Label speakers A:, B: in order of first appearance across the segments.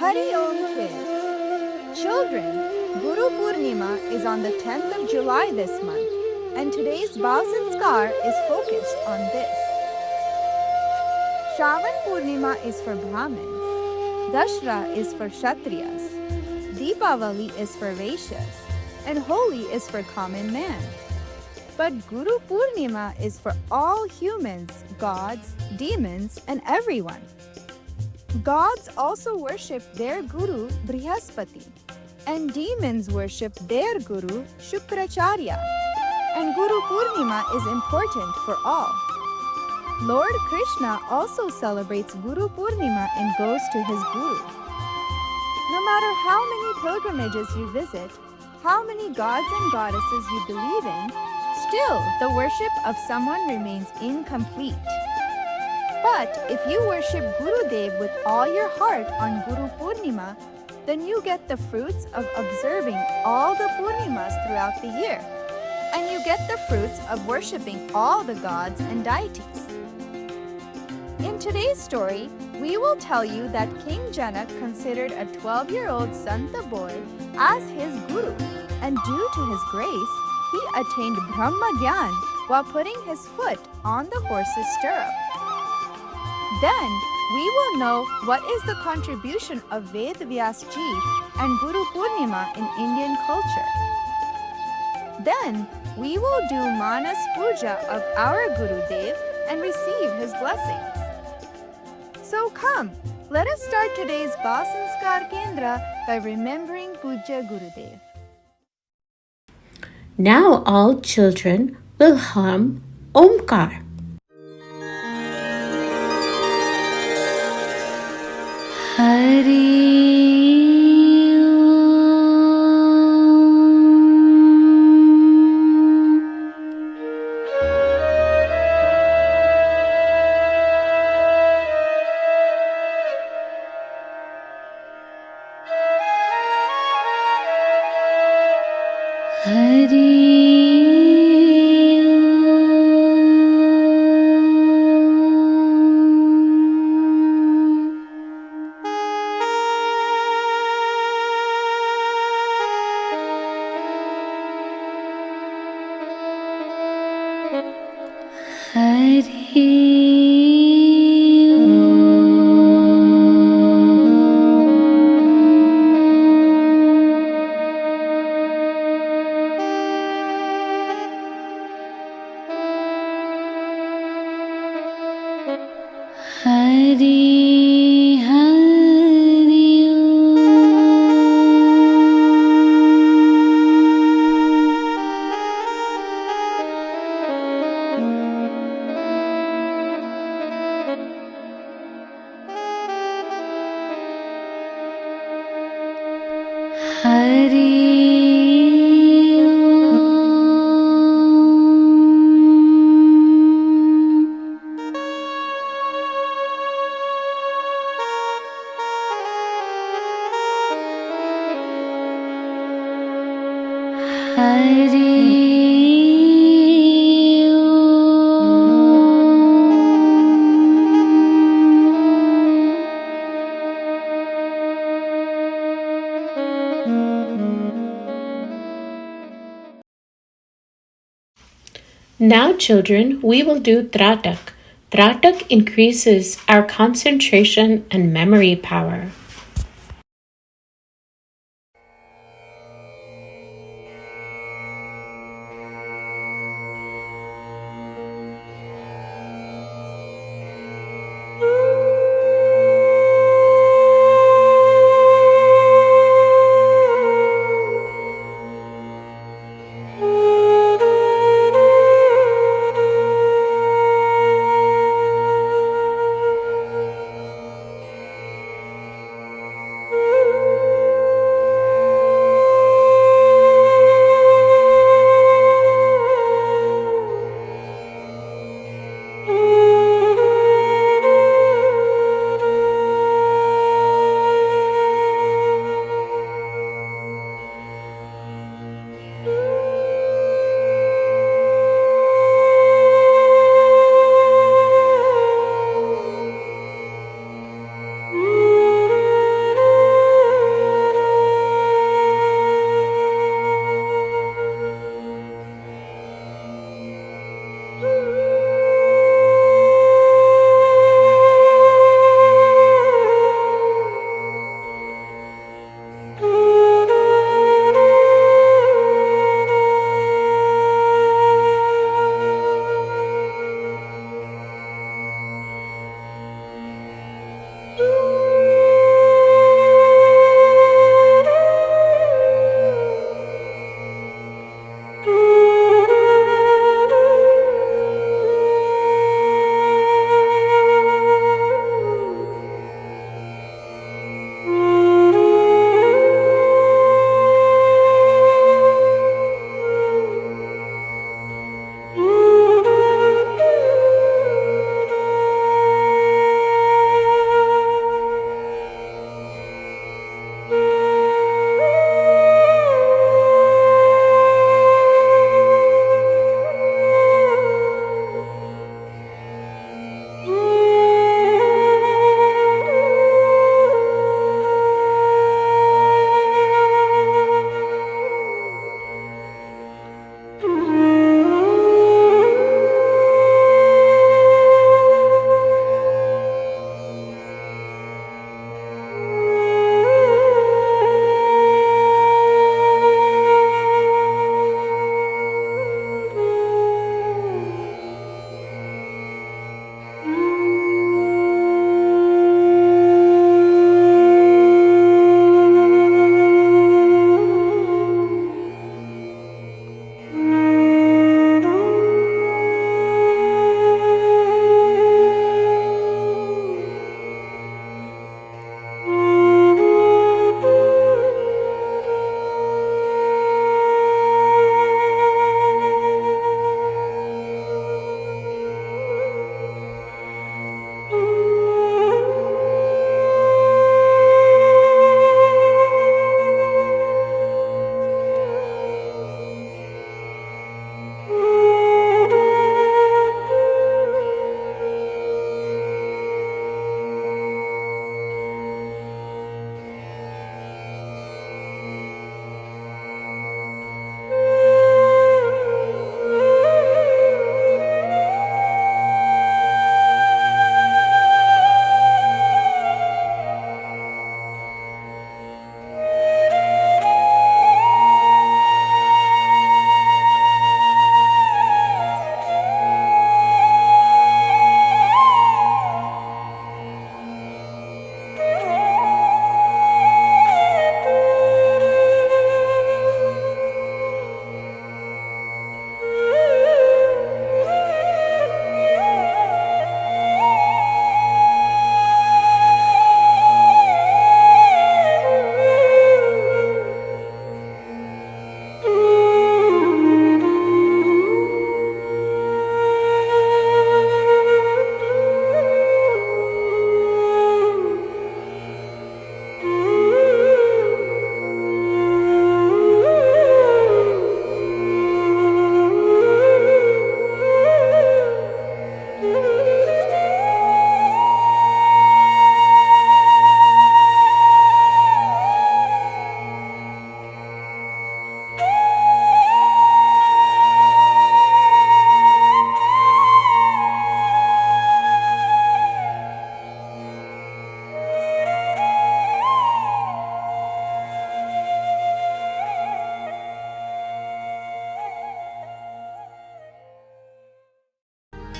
A: Hari Om kids! Children, Guru Poornima is on the 10th of July this month, and today's Bal Sanskar is focused on this. Shravan Poornima is for Brahmins, Dashra is for Kshatriyas, Deepavali is for Vaishyas, and Holi is for common man. But Guru Poornima is for all humans, gods, demons, and everyone. Gods also worship their Guru Brihaspati, and demons worship their Guru Shukracharya, and Guru Poornima is important for all. Lord Krishna also celebrates Guru Poornima and goes to his Guru. No matter how many pilgrimages you visit, how many gods and goddesses you believe in, still the worship of someone remains incomplete. But if you worship Gurudev with all your heart on Guru Poornima, then you get the fruits of observing all the Poornimas throughout the year, and you get the fruits of worshipping all the gods and deities. In today's story, we will tell you that King Janaka considered a 12-year-old Santa boy as his guru, and due to his grace, he attained Brahma Gyan while putting his foot on the horse's stirrup. Then, we will know what is the contribution of Ved Vyas Ji and Guru Poornima in Indian culture. Then, we will do Manas Puja of our Gurudev and receive his blessings. So come, let us start today's Bal Sanskar Kendra by remembering Pujya Gurudev.
B: Now all children will hum Omkar. Hari Now, children, we will do Tratak. Tratak increases our concentration and memory power.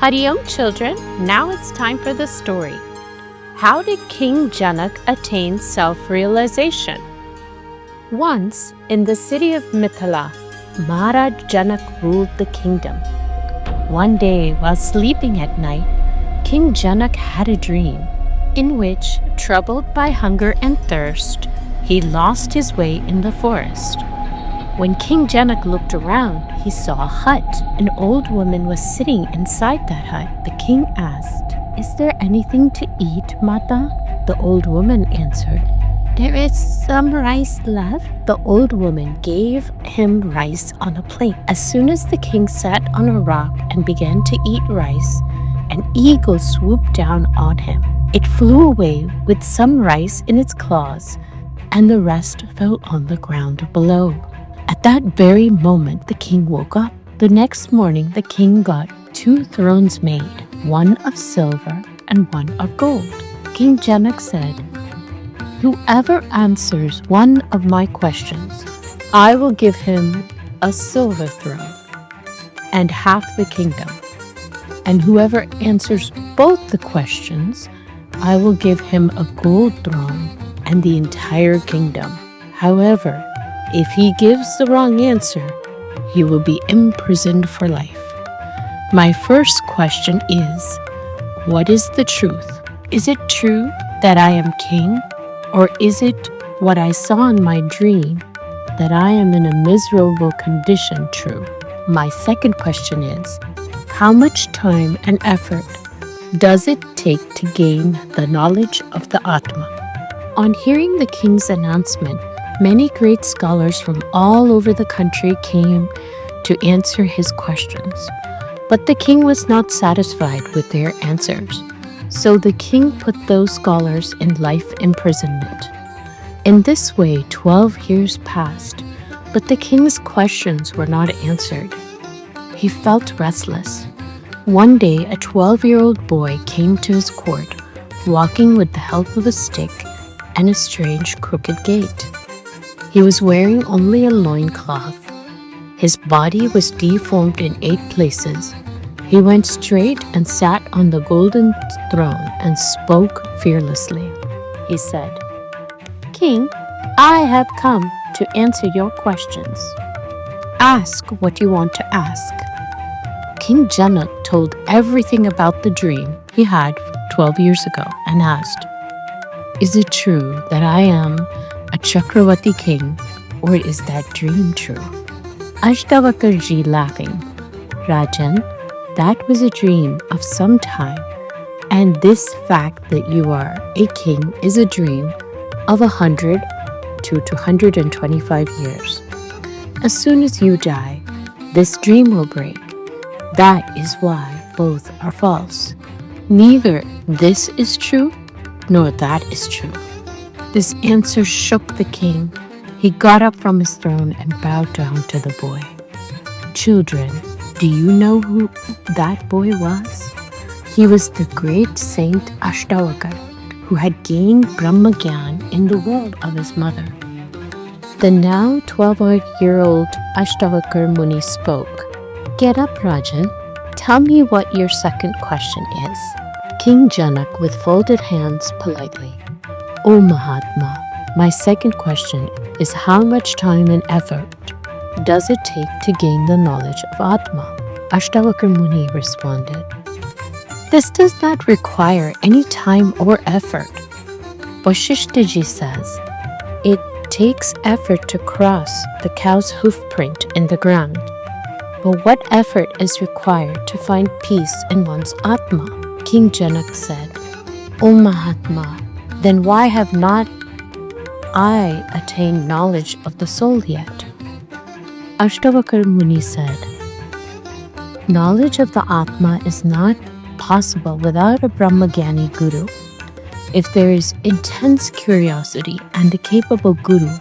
B: Hari Om, children. Now it's time for the story. How did King Janaka attain self-realization? Once, in the city of Mithila, Maharaj Janaka ruled the kingdom. One day, while sleeping at night, King Janaka had a dream in which, troubled by hunger and thirst, he lost his way in the forest. When King Janaka looked around, he saw a hut. An old woman was sitting inside that hut. The king asked, "Is there anything to eat, Mata?" The old woman answered, "There is some rice left." The old woman gave him rice on a plate. As soon as the king sat on a rock and began to eat rice, an eagle swooped down on him. It flew away with some rice in its claws, and the rest fell on the ground below. At that very moment, the king woke up. The next morning, the king got 2 thrones made, one of silver and one of gold. King Janaka said, "Whoever answers one of my questions, I will give him a silver throne and half the kingdom. And whoever answers both the questions, I will give him a gold throne and the entire kingdom. However, if he gives the wrong answer, he will be imprisoned for life." My first question is, what is the truth? Is it true that I am king? Or is it what I saw in my dream, that I am in a miserable condition, true? My second question is, how much time and effort does it take to gain the knowledge of the Atma? On hearing the king's announcement, many great scholars from all over the country came to answer his questions. But the king was not satisfied with their answers, so the king put those scholars in life imprisonment. In this way, 12 years passed, but the king's questions were not answered. He felt restless. One day, a 12-year-old boy came to his court, walking with the help of a stick and a strange crooked gait. He was wearing only a loincloth. His body was deformed in 8 places. He went straight and sat on the golden throne and spoke fearlessly. He said, "King, I have come to answer your questions. Ask what you want to ask." King Janaka told everything about the dream he had 12 years ago and asked, "Is it true that I am a Chakravarti king, or is that dream true?" Ashtawakarji laughing, "Rajan, that was a dream of some time, and this fact that you are a king is a dream of 100 to 225 years. As soon as you die, this dream will break. That is why both are false. Neither this is true, nor that is true." This answer shook the king. He got up from his throne and bowed down to the boy. Children, do you know who that boy was? He was the great saint Ashtavakar, who had gained Brahma Gyan in the womb of his mother. The now 12-year-old Ashtavakar Muni spoke. "Get up, Rajan. Tell me what your second question is." King Janaka, with folded hands, politely, "O Mahatma, my second question is how much time and effort does it take to gain the knowledge of Atma?" Ashtavakar Muni responded, "This does not require any time or effort. Vasishthaji says, it takes effort to cross the cow's hoof print in the ground. But what effort is required to find peace in one's Atma?" King Janaka said, "O Mahatma, then why have not I attained knowledge of the soul yet?" Ashtavakar Muni said, "Knowledge of the Atma is not possible without a Brahmagyani Guru. If there is intense curiosity and a capable Guru,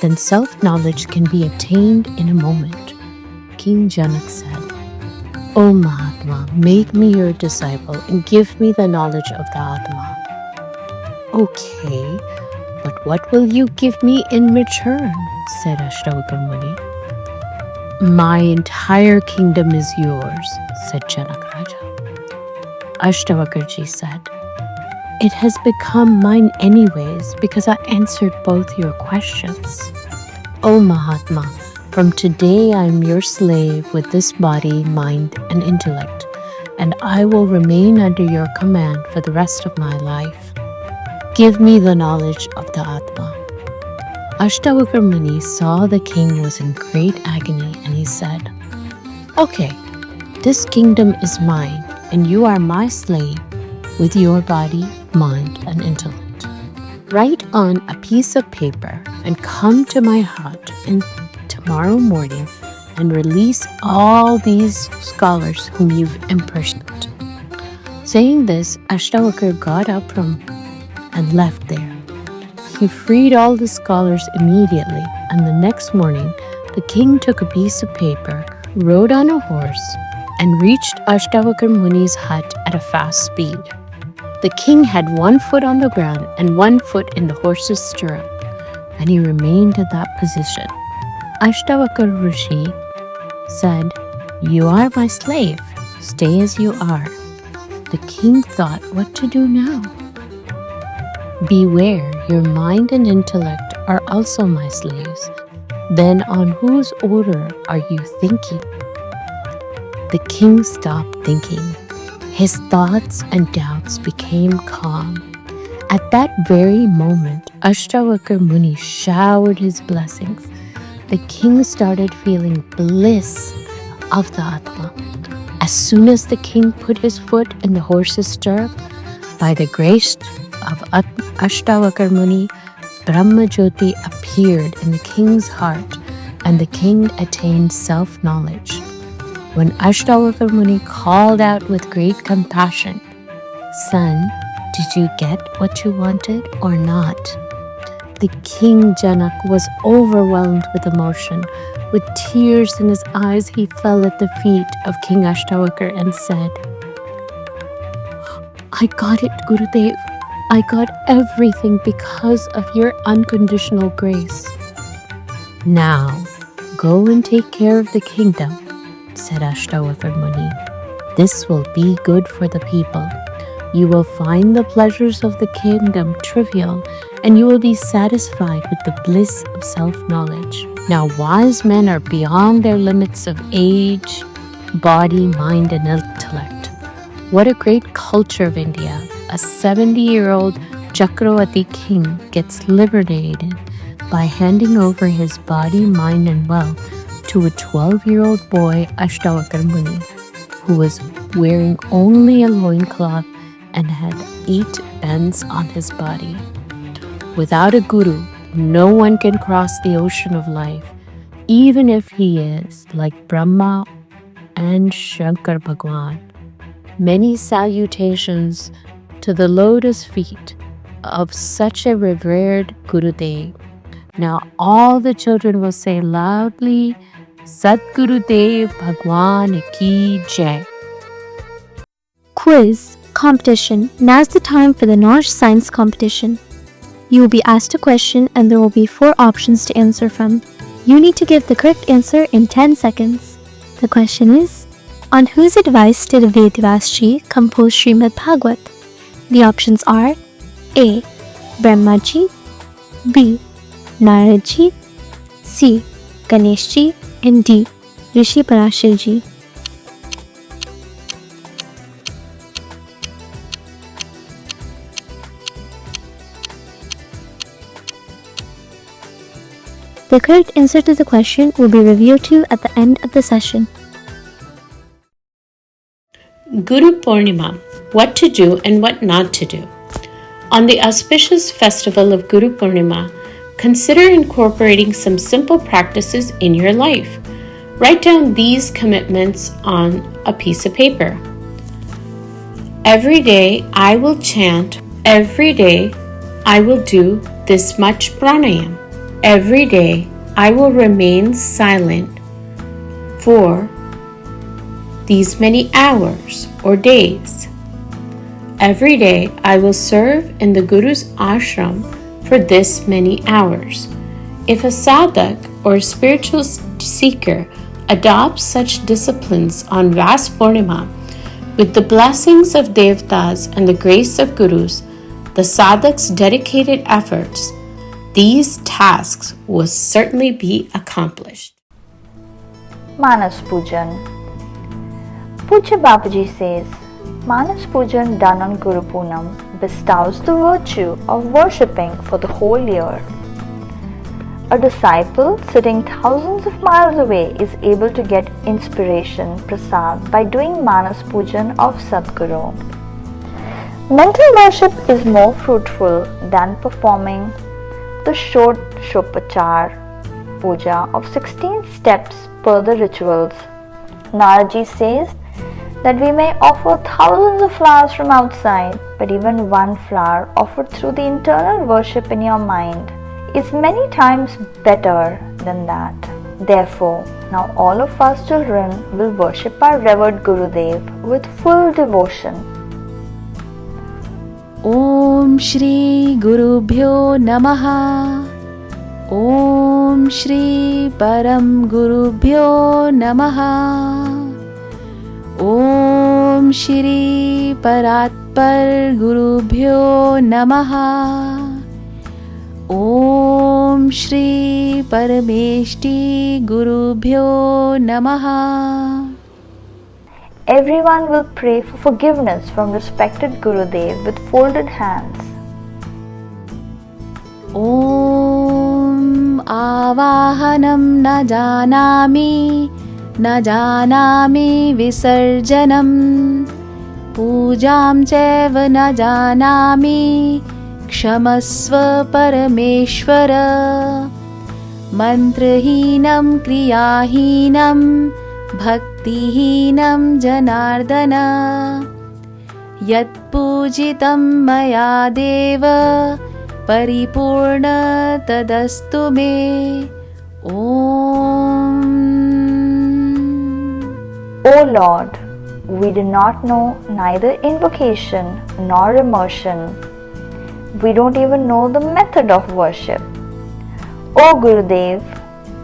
B: then self-knowledge can be attained in a moment." King Janaka said, "O Mahatma, make me your disciple and give me the knowledge of the Atma." "Okay, but what will you give me in return?" said Ashtavakar Muni. "My entire kingdom is yours," said Janaka Raja. Ashtavakarji said, "It has become mine anyways because I answered both your questions. O Mahatma, from today I am your slave with this body, mind, and intellect, and I will remain under your command for the rest of my life. Give me the knowledge of the Atma." Ashtavakar Muni saw the king was in great agony and he said, "Okay, this kingdom is mine and you are my slave with your body, mind, and intellect. Write on a piece of paper and come to my hut tomorrow morning and release all these scholars whom you've imprisoned." Saying this, Ashtavakar got up and left there. He freed all the scholars immediately, and the next morning the king took a piece of paper, rode on a horse, and reached Ashtavakar Muni's hut at a fast speed. The king had one foot on the ground and one foot in the horse's stirrup, and he remained in that position. Ashtavakar Rishi said, "You are my slave. Stay as you are." The king thought what to do now. "Beware, your mind and intellect are also my slaves. Then on whose order are you thinking?" The king stopped thinking. His thoughts and doubts became calm. At that very moment, Ashtavakar Muni showered his blessings. The king started feeling bliss of the Atma. As soon as the king put his foot in the horse's stirrup, by the grace of Ashtavakar Muni, Brahma Jyoti appeared in the king's heart and the king attained self-knowledge. When Ashtavakar Muni called out with great compassion, "Son, did you get what you wanted or not?" The king Janaka was overwhelmed with emotion. With tears in his eyes, he fell at the feet of King Ashtavakar and said, "I got it, Gurudev. I got everything because of your unconditional grace. Now, go and take care of the kingdom," said Ashtavakar Muni. "This will be good for the people. You will find the pleasures of the kingdom trivial, and you will be satisfied with the bliss of self-knowledge. Now, wise men are beyond their limits of age, body, mind, and intellect. What a great culture of India. A 70-year-old Chakravati king gets liberated by handing over his body, mind, and wealth to a 12-year-old boy, Ashtavakar Muni, who was wearing only a loincloth and had 8 bends on his body. Without a guru, no one can cross the ocean of life, even if he is like Brahma and Shankar Bhagwan. Many salutations to the lotus feet of such a revered Gurudev. Now all the children will say loudly, Sadgurudev Bhagwan Ki Jai.
C: Quiz competition. Now's the time for the knowledge science competition. You will be asked a question and there will be 4 options to answer from. You need to give the correct answer in 10 seconds. The question is, on whose advice did Vedvyasji compose Srimad Bhagavad? The options are A. Brahmaji, B. Naradji, C. Ganeshji, and D. Rishi Parashirji. The correct answer to the question will be revealed to you at the end of the session.
B: Guru Poornima, what to do and what not to do. On the auspicious festival of Guru Poornima, consider incorporating some simple practices in your life. Write down these commitments on a piece of paper. Every day I will chant. Every day I will do this much pranayam. Every day I will remain silent for these many hours or days. Every day I will serve in the Guru's ashram for this many hours. If a sadhak or spiritual seeker adopts such disciplines on Vas Poornima, With the blessings of Devtas and the grace of Gurus, the sadhak's dedicated efforts, these tasks will certainly be accomplished.
D: Manas Pujan. Pujya Babaji says, Manas Pujan done on Guru Poornam bestows the virtue of worshipping for the whole year. A disciple sitting thousands of miles away is able to get inspiration prasad by doing Manas Pujan of Sadguru. Mental worship is more fruitful than performing the Shopachar Puja of 16 steps per the rituals. Naraji says that we may offer thousands of flowers from outside, but even one flower offered through the internal worship in your mind is many times better than that. Therefore, now all of us children will worship our revered Gurudev with full devotion.
E: Om Shri Gurubhyo Namaha. Om Shri Param Gurubhyo Namaha. Om Shri Paratpar Gurubhyo Namaha. Om Shri Parameshti Gurubhyo Namaha.
D: Everyone will pray for forgiveness from respected Gurudev with folded hands.
E: Om Avahanam na janami visarjanam Pujam chaiva na janami Kshamasva Parameshwara Mantrahinam Kriyahinam Bhaktihinam Janardana Yat Pujitam Maya Deva Paripurna Tadastu Me Om.
D: O Lord, we do not know neither invocation nor immersion. We don't even know the method of worship. O Gurudev,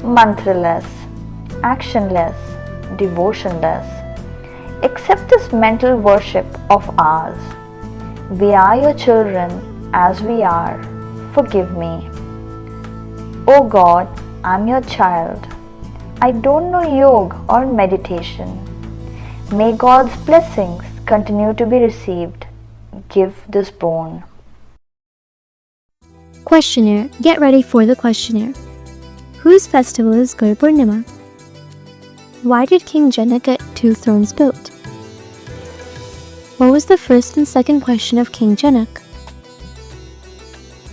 D: mantraless, actionless, devotionless, accept this mental worship of ours. We are your children as we are. Forgive me. O God, I'm your child. I don't know yoga or meditation. May God's blessings continue to be received. Give this boon.
C: Questionnaire. Get ready for the questionnaire. Whose festival is Guru Poornima? Why did King Janaka get 2 thrones built? What was the first and second question of King Janaka?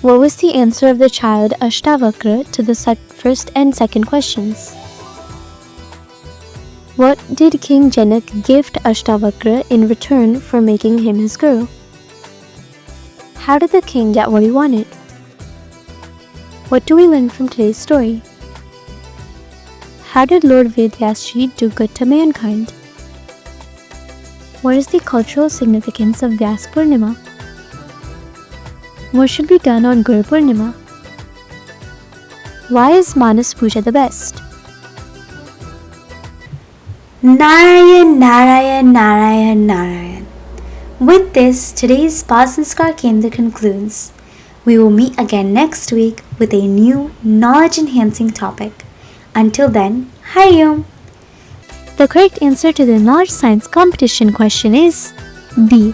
C: What was the answer of the child Ashtavakra to the first and second questions? What did King Janaka give to Ashtavakra in return for making him his guru? How did the king get what he wanted? What do we learn from today's story? How did Lord Vedyasji do good to mankind? What is the cultural significance of Vyas Poornima? What should be done on Guru Poornima? Why is Manas Puja the best?
F: Narayan, Narayan, Narayan, Narayan. With this, today's Sanskar Kendra concludes. We will meet again next week with a new knowledge-enhancing topic. Until then, Hari Om.
C: The correct answer to the knowledge science competition question is B.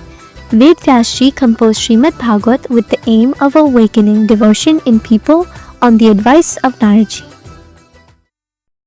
C: Ved Vyasji composed Srimad Bhagavat with the aim of awakening devotion in people on the advice of Naraji.